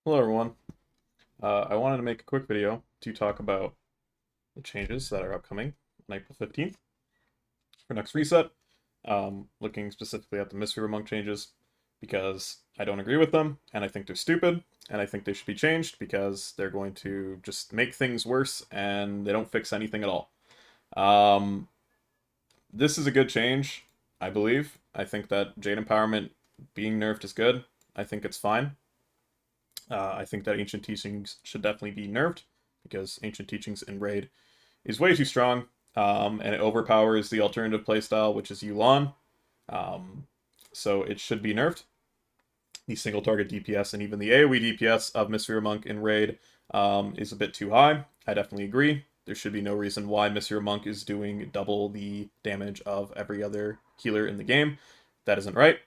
Hello everyone. I wanted to make a quick video to talk about the changes that are upcoming on April 15th for next reset. Looking specifically at the mistweaver monk changes because I don't agree with them and I think they're stupid and I think they should be changed because they're going to just make things worse and they don't fix anything at all. Um, this is a good change, I believe. I think that jade empowerment being nerfed is good. I think it's fine. I think that Ancient Teachings should definitely be nerfed, because Ancient Teachings in Raid is way too strong, and it overpowers the alternative playstyle, which is Yu'lon. So it should be nerfed. The single target DPS and even the AoE DPS of Mistweaver Monk in Raid is a bit too high. I definitely agree. There should be no reason why Mistweaver Monk is doing double the damage of every other healer in the game. That isn't right.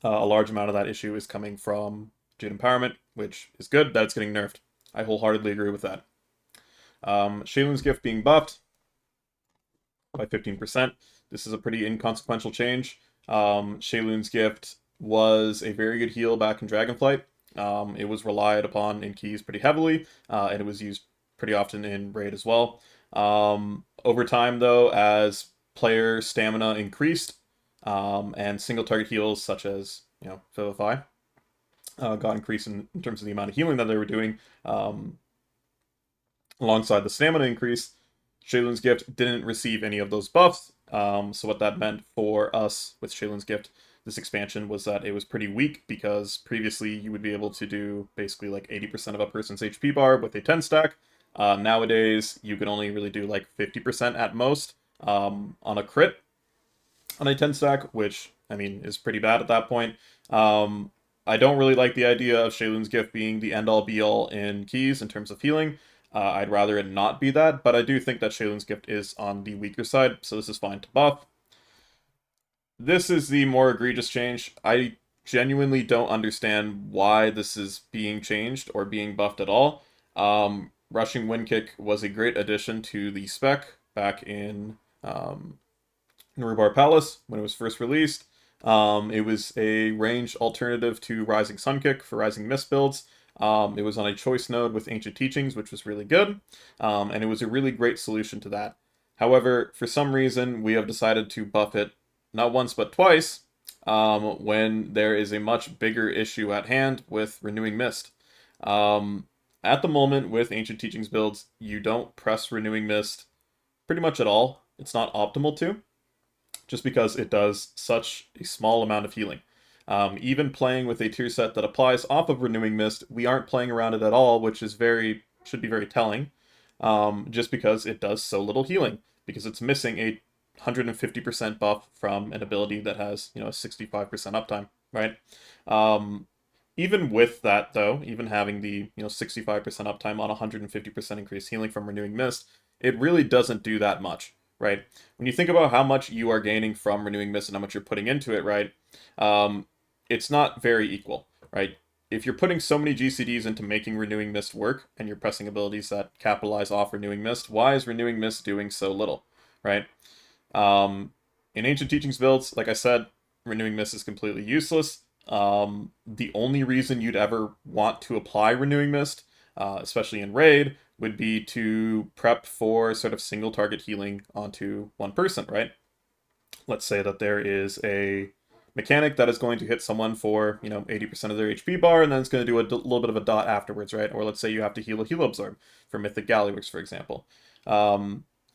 A large amount of that issue is coming from Jade Empowerment, which is good that it's getting nerfed. I wholeheartedly agree with that. Shaylun's Gift being buffed by 15%. This is a pretty inconsequential change. Shaylun's Gift was a very good heal back in Dragonflight. It was relied upon in keys pretty heavily, and it was used pretty often in Raid as well. Over time, though, as player stamina increased, and single target heals such as, Vivify, got increased in terms of the amount of healing that they were doing, alongside the stamina increase. Shaylun's Gift didn't receive any of those buffs, so what that meant for us with Shaylun's Gift, this expansion, was that it was pretty weak, because previously you would be able to do basically like 80% of a person's HP bar with a 10 stack. Nowadays, you can only really do like 50% at most on a crit on a 10 stack, which, I mean, is pretty bad at that point. I don't really like the idea of Shaylun's Gift being the end-all be-all in keys in terms of healing. I'd rather it not be that, but I do think that Shaylun's Gift is on the weaker side, so this is fine to buff. This is the more egregious change. I genuinely don't understand why this is being changed or being buffed at all. Rushing Wind Kick was a great addition to the spec back in Nurubar Palace when it was first released. It was a range alternative to Rising Sun Kick for Rising Mist builds. It was on a choice node with Ancient Teachings, which was really good, and it was a really great solution to that. However, for some reason, we have decided to buff it not once but twice, when there is a much bigger issue at hand with Renewing Mist. At the moment, with Ancient Teachings builds, you don't press Renewing Mist pretty much at all. It's not optimal to, just because it does such a small amount of healing. Even playing with a tier set that applies off of Renewing Mist, we aren't playing around it at all, which is should be very telling, just because it does so little healing, because it's missing a 150% buff from an ability that has, a 65% uptime, right? Even with that, though, even having the 65% uptime on 150% increased healing from Renewing Mist, it really doesn't do that much, right? When you think about how much you are gaining from Renewing Mist and how much you're putting into it, right, it's not very equal, right? If you're putting so many GCDs into making Renewing Mist work, and you're pressing abilities that capitalize off Renewing Mist, why is Renewing Mist doing so little, right? In Ancient Teachings builds, like I said, Renewing Mist is completely useless. The only reason you'd ever want to apply Renewing Mist, especially in Raid, would be to prep for sort of single target healing onto one person, right? Let's say that there is a mechanic that is going to hit someone for, 80% of their HP bar, and then it's going to do a little bit of a dot afterwards, right? Or let's say you have to heal a heal absorb for Mythic Galliwix, for example.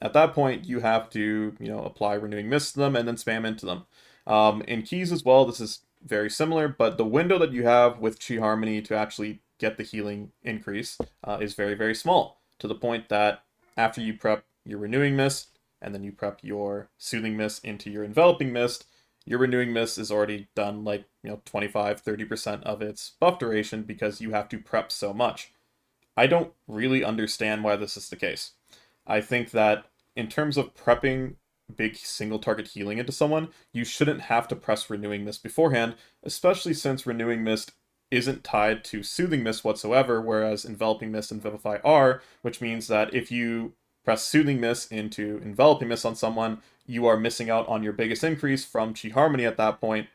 At that point, you have to, apply Renewing Mist to them and then spam into them. In keys as well, this is very similar, but the window that you have with Chi Harmony to actually get the healing increase is very, very small, to the point that after you prep your Renewing Mist, and then you prep your Soothing Mist into your Enveloping Mist, your Renewing Mist is already done like, 25-30% of its buff duration, because you have to prep so much. I don't really understand why this is the case. I think that in terms of prepping big single target healing into someone, you shouldn't have to press Renewing Mist beforehand, especially since Renewing Mist isn't tied to Soothing Mist whatsoever, whereas Enveloping Mist and Vivify are, which means that if you press Soothing Mist into Enveloping Mist on someone, you are missing out on your biggest increase from Chi Harmony at that point,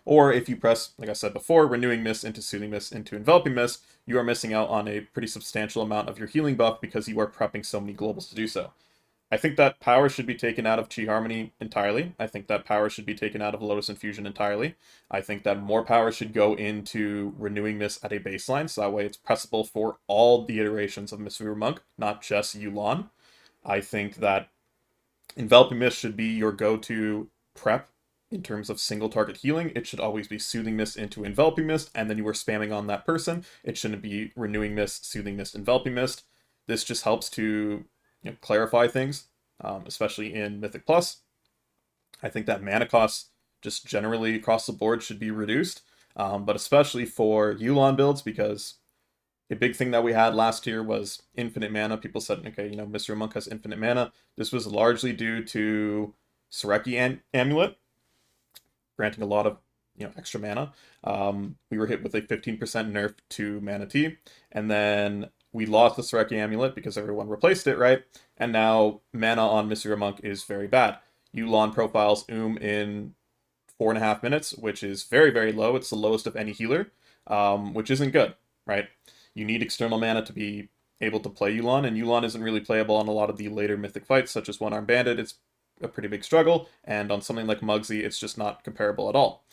Or if you press, like I said before, Renewing Mist into Soothing Mist into Enveloping Mist, you are missing out on a pretty substantial amount of your healing buff because you are prepping so many globals to do so. I think that power should be taken out of Chi Harmony entirely. I think that power should be taken out of Lotus Infusion entirely. I think that more power should go into Renewing Mist at a baseline, so that way it's pressable for all the iterations of Mistweaver Monk, not just Yu'lon. I think that Enveloping Mist should be your go-to prep in terms of single target healing. It should always be Soothing Mist into Enveloping Mist, and then you are spamming on that person. It shouldn't be Renewing Mist, Soothing Mist, Enveloping Mist. This just helps to clarify things, especially in Mythic Plus. I think that mana costs just generally across the board should be reduced, but especially for Yu'lon builds, because a big thing that we had last year was infinite mana. People said, okay, Mr. Monk has infinite mana. This was largely due to Sareki Amulet, granting a lot of extra mana. We were hit with a 15% nerf to Mana Tea, and then we lost the Sareki Amulet because everyone replaced it, right? And now mana on Mr. Monk is very bad. Yu'lon profiles in 4.5 minutes, which is very, very low. It's the lowest of any healer, which isn't good, right? You need external mana to be able to play Yu'lon, and Yu'lon isn't really playable on a lot of the later Mythic fights, such as One Arm Bandit. It's a pretty big struggle, and on something like Mugsy, it's just not comparable at all.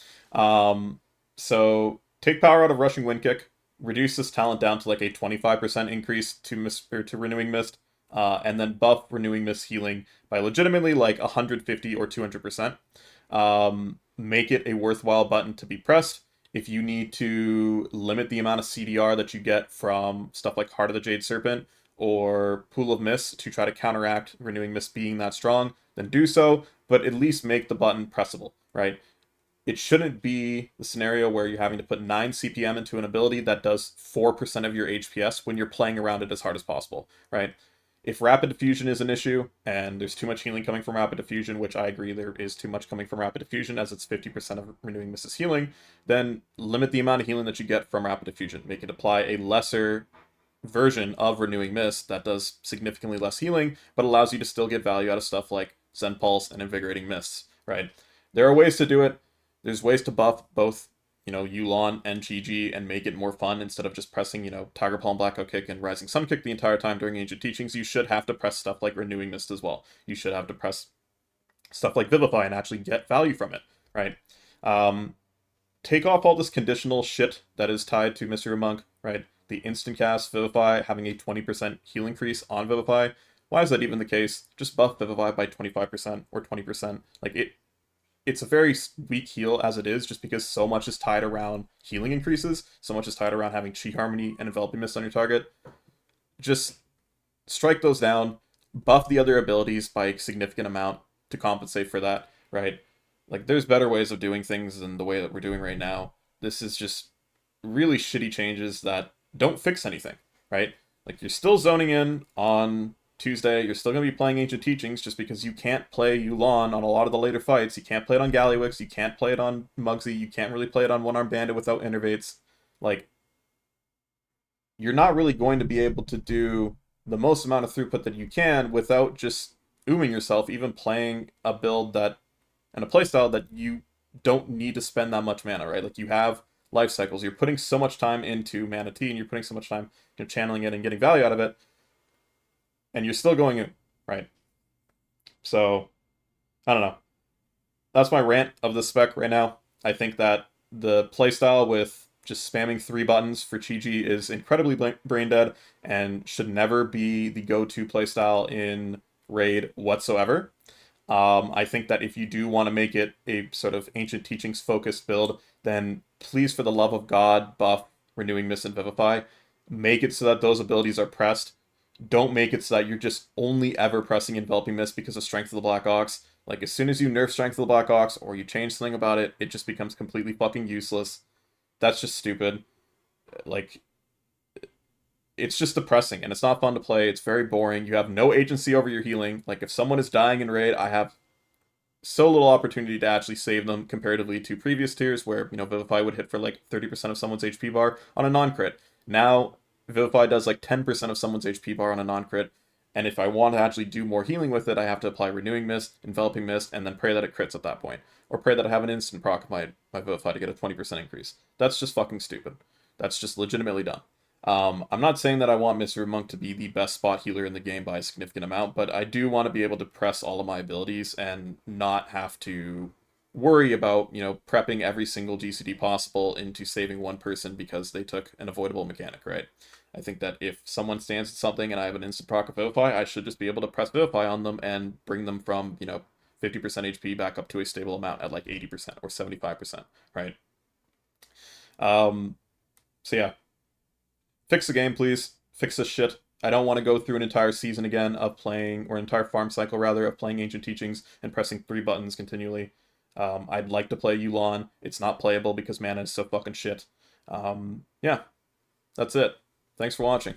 So take power out of Rushing Wind Kick, reduce this talent down to like a 25% increase to Renewing Mist, and then buff Renewing Mist healing by legitimately like 150 or 200%. Make it a worthwhile button to be pressed. If you need to limit the amount of CDR that you get from stuff like Heart of the Jade Serpent or Pool of Mist to try to counteract Renewing Mist being that strong, then do so, but at least make the button pressable, right? It shouldn't be the scenario where you're having to put 9 CPM into an ability that does 4% of your HPS when you're playing around it as hard as possible, right? If Rapid Diffusion is an issue, and there's too much healing coming from Rapid Diffusion, which I agree there is too much coming from Rapid Diffusion as it's 50% of Renewing Mist's healing, then limit the amount of healing that you get from Rapid Diffusion. Make it apply a lesser version of Renewing Mist that does significantly less healing, but allows you to still get value out of stuff like Zen Pulse and Invigorating Mists, right? There are ways to do it. There's ways to buff both, Yu'lon and Chi and make it more fun instead of just pressing, Tiger Palm, Blackout Kick, and Rising Sun Kick the entire time during Ancient Teachings. You should have to press stuff like Renewing Mist as well. You should have to press stuff like Vivify and actually get value from it, right? Take off all this conditional shit that is tied to Mr. Monk, right? The instant cast Vivify having a 20% heal increase on Vivify. Why is that even the case? Just buff Vivify by 25% or 20%. It's a very weak heal as it is, just because so much is tied around healing increases, so much is tied around having Chi Harmony and Enveloping Mist on your target. Just strike those down, buff the other abilities by a significant amount to compensate for that, right? Like, there's better ways of doing things than the way that we're doing right now. This is just really shitty changes that don't fix anything, right? Like, you're still zoning in on Tuesday, you're still going to be playing Ancient Teachings just because you can't play Yu'lon on a lot of the later fights. You can't play it on Gallywix, you can't play it on Mugsy, you can't really play it on One Arm Bandit without Innervates. Like, you're not really going to be able to do the most amount of throughput that you can without just ooming yourself, even playing a build that, and a playstyle that you don't need to spend that much mana, right? Like, you have life cycles, you're putting so much time into Mana Tea, and you're putting so much time channeling it and getting value out of it, and you're still going in, right? So, I don't know. That's my rant of the spec right now. I think that the playstyle with just spamming 3 buttons for Chi-Ji is incredibly brain dead and should never be the go-to playstyle in Raid whatsoever. I think that if you do want to make it a sort of Ancient Teachings focused build, then please, for the love of God, buff Renewing Mist and Vivify. Make it so that those abilities are pressed. Don't make it so that you're just only ever pressing Enveloping Mist because of Strength of the Black Ox. Like, as soon as you nerf Strength of the Black Ox, or you change something about it, it just becomes completely fucking useless. That's just stupid. Like, it's just depressing, and it's not fun to play. It's very boring. You have no agency over your healing. Like, if someone is dying in Raid, I have so little opportunity to actually save them comparatively to previous tiers where, Vivify would hit for like 30% of someone's HP bar on a non-crit. Now, Vivify does like 10% of someone's HP bar on a non-crit, and if I want to actually do more healing with it, I have to apply Renewing Mist, Enveloping Mist, and then pray that it crits at that point. Or pray that I have an instant proc my vivify to get a 20% increase. That's just fucking stupid. That's just legitimately dumb. I'm not saying that I want Mr. Monk to be the best spot healer in the game by a significant amount, but I do want to be able to press all of my abilities and not have to worry about, prepping every single GCD possible into saving one person because they took an avoidable mechanic, right? I think that if someone stands at something and I have an instant proc of Vivify, I should just be able to press Vivify on them and bring them from, 50% HP back up to a stable amount at like 80% or 75%, right? So yeah, fix the game, please. Fix this shit. I don't want to go through an entire season again of playing, or an entire farm cycle rather, of playing Ancient Teachings and pressing 3 buttons continually. I'd like to play Yu'lon. It's not playable because mana is so fucking shit. Yeah, that's it. Thanks for watching.